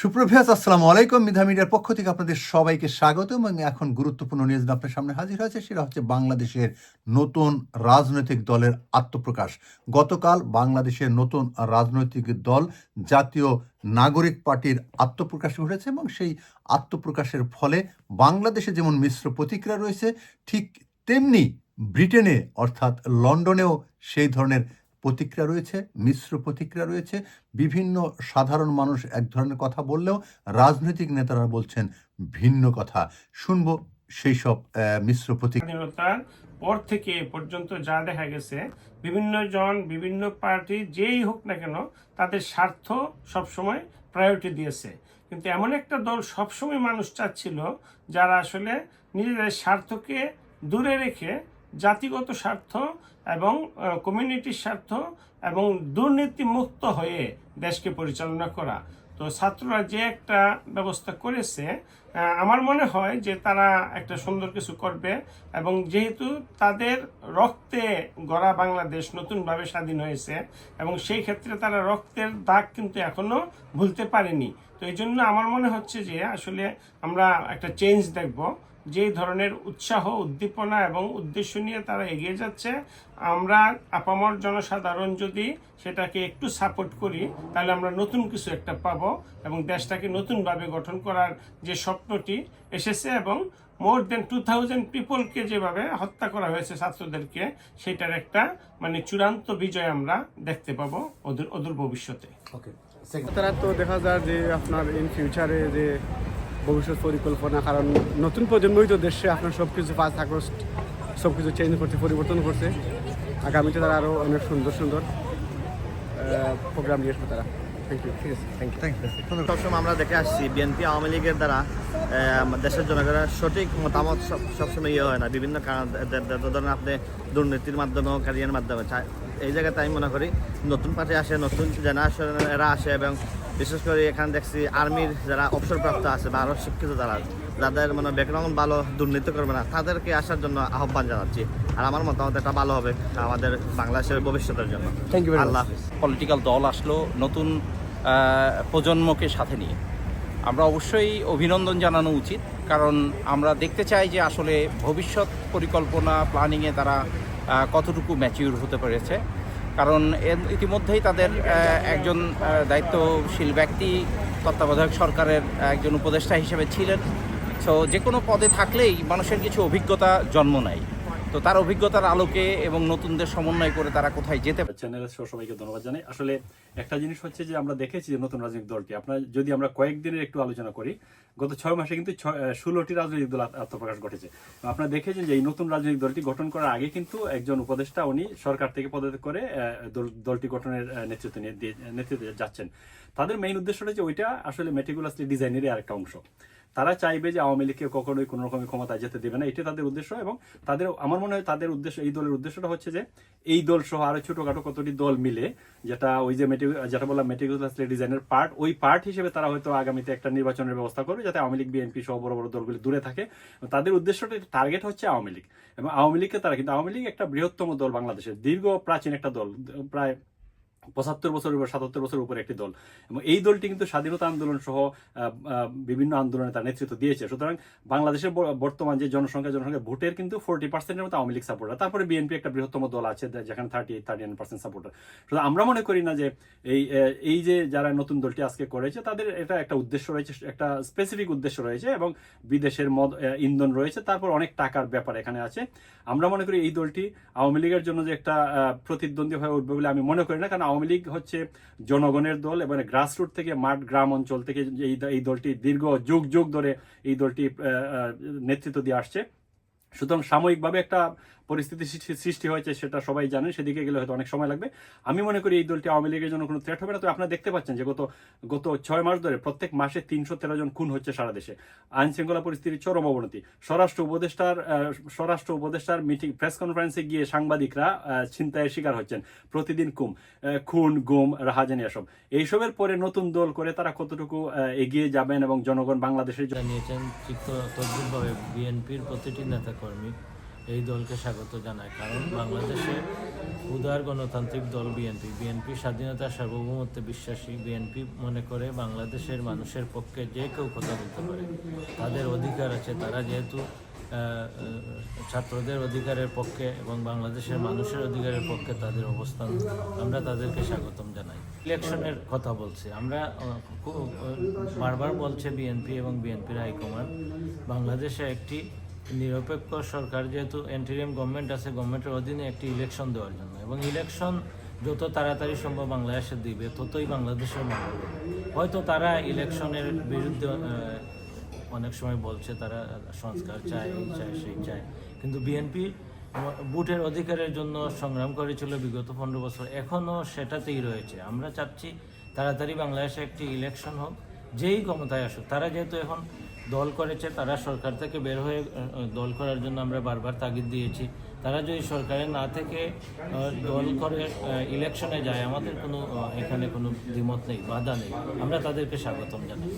সুপ্রভাত, আসসালামু আলাইকুম। মিধা মিডিয়ার পক্ষ থেকে আপনাদের সবাইকে স্বাগত এবং এখন গুরুত্বপূর্ণ নিউজ নিয়ে আপনার সামনে হাজির হয়েছে। সেটা হচ্ছে বাংলাদেশের নতুন রাজনৈতিক দলের আত্মপ্রকাশ। গতকাল বাংলাদেশের নতুন রাজনৈতিক দল জাতীয় নাগরিক পার্টির আত্মপ্রকাশ ঘটেছে এবং সেই আত্মপ্রকাশের ফলে বাংলাদেশে যেমন মিশ্র প্রতিক্রিয়া রয়েছে, ঠিক তেমনি ব্রিটেনে অর্থাৎ লন্ডনেও সেই ধরনের প্রতিক্রিয়া রয়েছে, মিশ্র প্রতিক্রিয়া রয়েছে। বিভিন্ন সাধারণ মানুষ এক ধরনের কথা বললেও রাজনৈতিক নেতারা বলছেন ভিন্ন কথা। শুনবো সেই সব মিশ্র প্রতিক্রিয়া। স্বাধীনতার পর থেকে এ পর্যন্ত যা দেখা গেছে, বিভিন্ন জন বিভিন্ন পার্টি যেই হোক না কেন তাদের স্বার্থ সবসময় প্রায়োরিটি দিয়েছে। কিন্তু এমন একটা দল সবসময় মানুষ চাচ্ছিল যারা আসলে নিজেদের স্বার্থকে দূরে রেখে জাতিগত স্বার্থ এবং কমিউনিটির স্বার্থ এবং দুর্নীতি মুক্ত হয়ে দেশকে পরিচালনা করা। তো ছাত্ররা যে একটা ব্যবস্থা করেছে, আমার মনে হয় যে তারা একটা সুন্দর কিছু করবে। এবং যেহেতু তাদের রক্তে গড়া বাংলাদেশ নতুনভাবে স্বাধীন হয়েছে এবং সেই ক্ষেত্রে তারা রক্তের দাগ কিন্তু এখনো ভুলতে পারেনি। তো এই জন্য আমার মনে হচ্ছে যে আসলে আমরা একটা চেঞ্জ দেখব। যে ধরনের উৎসাহ, উদ্দীপনা এবং উদ্দেশ্য নিয়ে তারা এগিয়ে যাচ্ছে, আমরা আপামর জনসাধারণ যদি সেটাকে একটু সাপোর্ট করি তাহলে আমরা নতুন কিছু একটা পাবো এবং দেশটাকে নতুনভাবে গঠন করার যে স্বপ্নটি এসেছে এবং মোর দেন 2000 পিপলকে যেভাবে হত্যা করা হয়েছে ছাত্রদেরকে, সেটার একটা চূড়ান্ত বিজয় আমরা দেখতে পাবো অদূর ভবিষ্যতে। তারা তো দেখা যায় যে আপনার ইন ফিউচারে যে ভবিষ্যৎ পরিকল্পনা, কারণ নতুন প্রজন্মই তো দেশে আপনার সব কিছু 5 আগস্ট সব কিছু চেঞ্জ করছে, পরিবর্তন করছে। আগামীতে তারা আরও অনেক সুন্দর সুন্দর প্রোগ্রাম নিয়ে আসবে তারা। Thank you. ঠিক আছে, থ্যাংক ইউ। সবসময় আমরা দেখে আসছি বিএনপি আওয়ামী লীগের দ্বারা দেশের জনগণের সঠিক মতামত সবসময় ইয়ে হয় না, বিভিন্ন কারণ। ধরেন আপনি দুর্নীতির মাধ্যমে, ক্যারিয়ার মাধ্যমে। এই জায়গাতে আমি মনে করি নতুন পার্টি আসে, নতুন জেনারেশনেরা আসে এবং বিশেষ করে এখানে দেখছি আর্মির যারা অবসরপ্রাপ্ত আছে বা আরও শিক্ষিত যারা, যাদের ব্যাকগ্রাউন্ড ভালো, দুর্নীতি করবে না, তাদেরকে আসার জন্য আহ্বান জানাচ্ছি। আর আমার মতামত এটা ভালো হবে আমাদের বাংলাদেশের ভবিষ্যতের জন্য। Thank you. আল্লাহ। পলিটিক্যাল দল আসলো নতুন প্রজন্মকে সাথে নিয়ে, আমরা অবশ্যই অভিনন্দন জানানো উচিত। কারণ আমরা দেখতে চাই যে আসলে ভবিষ্যৎ পরিকল্পনা প্ল্যানিংয়ে তারা কতটুকু ম্যাচিউর হতে পেরেছে। কারণ ইতিমধ্যেই তাদের একজন দায়িত্বশীল ব্যক্তি তত্ত্বাবধায়ক সরকারের একজন উপদেষ্টা হিসেবে ছিলেন। সো যে কোনো পদে থাকলেই মানুষের কিছু অভিজ্ঞতা জন্ম নেয়। তো তার অভিজ্ঞতার আলোকে এবং নতুনদের সমন্বয় করে তারা কোথায় যেতে পারে। চ্যানেলের সবাইকে ধন্যবাদ জানাই। আসলে একটা জিনিস হচ্ছে যে আমরা দেখেছি যে নতুন রাজনৈতিক দলটি, আপনার যদি আমরা কয়েকদিনের একটু আলোচনা করি, গত 6 মাসে কিন্তু 16টি রাজনৈতিক দল আত্মপ্রকাশ ঘটেছে। আপনারা দেখেছেন যে এই নতুন রাজনৈতিক দলটি গঠন করার আগে কিন্তু একজন উপদেষ্টা উনি সরকার থেকে পদত্যাগ করে দলটি গঠনের নেতৃত্বে যাচ্ছেন। তাদের মেইন উদ্দেশ্যটা যে ওইটা আসলে মেটিকুলাসলি ডিজাইনেরই আরেকটা অংশ। তারা চাইবে যে আওয়ামী লীগকে কখনোই কোনো রকমের ক্ষমতায় যেতে দেবে না, এটা তাদের উদ্দেশ্য। এবং তাদের, আমার মনে হয় তাদের উদ্দেশ্য, এই দলের উদ্দেশ্যটা হচ্ছে যে এই দল সহ আরো ছোটখাটো কতটি দল মিলে, যেটা ওই যে যেটা বললাম মেটিকুলাসলি ডিজাইনের পার্ট, ওই পার্ট হিসেবে তারা হয়তো আগামীতে একটা নির্বাচনের ব্যবস্থা করবে যাতে আওয়ামী লীগ, বিএনপি সহ বড় বড় দলগুলি দূরে থাকে। তাদের উদ্দেশ্যটা, টার্গেট হচ্ছে আওয়ামী লীগ এবং আওয়ামী লীগকে তারা, কিন্তু আওয়ামী লীগ একটা বৃহত্তম দল, বাংলাদেশের দীর্ঘ প্রাচীন একটা দল, প্রায় 75 বছর উপর, 77 বছর উপরে একটি দল। এবং এই দলটি কিন্তু স্বাধীনতা আন্দোলন সহ বিভিন্ন আন্দোলনে তার নেতৃত্ব দিয়েছে। সুতরাং বাংলাদেশের বর্তমান যে জনসংখ্যা ভোটের কিন্তু 40%-এর মতো আওয়ামী লীগ সাপোর্টার। তারপরে বিএনপি একটা বৃহত্তম দল আছে যেখানে 39% সাপোর্টার। সুতরাং আমরা মনে করি না যে এই যে যারা নতুন দলটি আজকে করেছে তাদের এটা একটা উদ্দেশ্য রয়েছে, একটা স্পেসিফিক উদ্দেশ্য রয়েছে এবং বিদেশের ইন্ধন রয়েছে, তারপর অনেক টাকার ব্যাপার এখানে আছে। আমরা মনে করি এই দলটি আওয়ামী লীগের জন্য যে একটা প্রতিদ্বন্দ্বী হয়ে উঠবে বলে আমি মনে করি না। কারণ আওয়ামী লীগ হচ্ছে জনগণের দল এবং গ্রাসরুট থেকে, মাঠ গ্রাম অঞ্চল থেকে এই দলটি দীর্ঘ যুগ ধরে এই দলটি নেতৃত্ব দিয়ে আসছে। সুতরাং সাময়িকভাবে একটা পরিস্থিতি সৃষ্টি হয়েছে, সেটা সবাই জানেন, সেদিকে গেলে হয়তো অনেক সময় লাগবে। আমি মনে করি এই দলটি আওয়ামী লীগের জন্য কোনো থ্রেট হবে না। তো আপনারা দেখতে পাচ্ছেন যে গত 6 মাস ধরে প্রত্যেক মাসে 313 জন খুন হচ্ছে সারা দেশে। আইন শৃঙ্খলা পরিস্থিতির চরম অবনতি। স্বরাষ্ট্র উপদেষ্টার মিটিং, প্রেস কনফারেন্সে গিয়ে সাংবাদিকরা ছিনতাইয়ের শিকার হচ্ছেন প্রতিদিন। খুন, গুম, রাহাজানি, এসব। এইসবের পরে নতুন দল করে তারা কতটুকু এগিয়ে যাবেন এবং জনগণ বাংলাদেশের জানিয়েছেন তদ্রুপভাবে বিএনপির প্রতিটি নেতাকর্মী এই দলকে স্বাগত জানাই। কারণ বাংলাদেশের উদার গণতান্ত্রিক দল বিএনপি স্বাধীনতার সার্বভৌমত্বে বিশ্বাসী। বিএনপি মনে করে বাংলাদেশের মানুষের পক্ষে যে কেউ কথা বলতে পারে, তাদের অধিকার আছে। তারা যেহেতু ছাত্রদের অধিকারের পক্ষে এবং বাংলাদেশের মানুষের অধিকারের পক্ষে তাদের অবস্থান, আমরা তাদেরকে স্বাগতম জানাই। ইলেকশনের কথা বলছে, আমরা বারবার বলছে বিএনপি এবং বিএনপির হাইকমান্ড, বাংলাদেশে একটি নিরপেক্ষ সরকার, যেহেতু এন্টিরিয়াম গভর্নমেন্ট আছে, গভর্নমেন্টের অধীনে একটি ইলেকশন দেওয়ার জন্য, এবং ইলেকশন যত তাড়াতাড়ি সম্ভব বাংলাদেশে দিবে ততই বাংলাদেশের মঙ্গল। হয়তো তারা ইলেকশনের বিরুদ্ধে অনেক সময় বলছে তারা সংস্কার চায়, এই চায়, সেই চায়, কিন্তু বিএনপি ভোটের অধিকারের জন্য সংগ্রাম করেছিল বিগত 15 বছর, এখনও সেটাতেই রয়েছে। আমরা চাচ্ছি তাড়াতাড়ি বাংলাদেশে একটি ইলেকশন হোক, যেই ক্ষমতায় আসুক। তারা যেহেতু এখন দল করেছে, তারা সরকার থেকে বের হয়ে দল করার জন্য আমরা বারবার তাগিদ দিয়েছি। তারা যদি সরকারে না থেকে দল করে ইলেকশনে যায়, আমাদের কোনো এখানে কোনো দ্বিমত নেই, বাধা নেই, আমরা তাদেরকে স্বাগতম জানাই।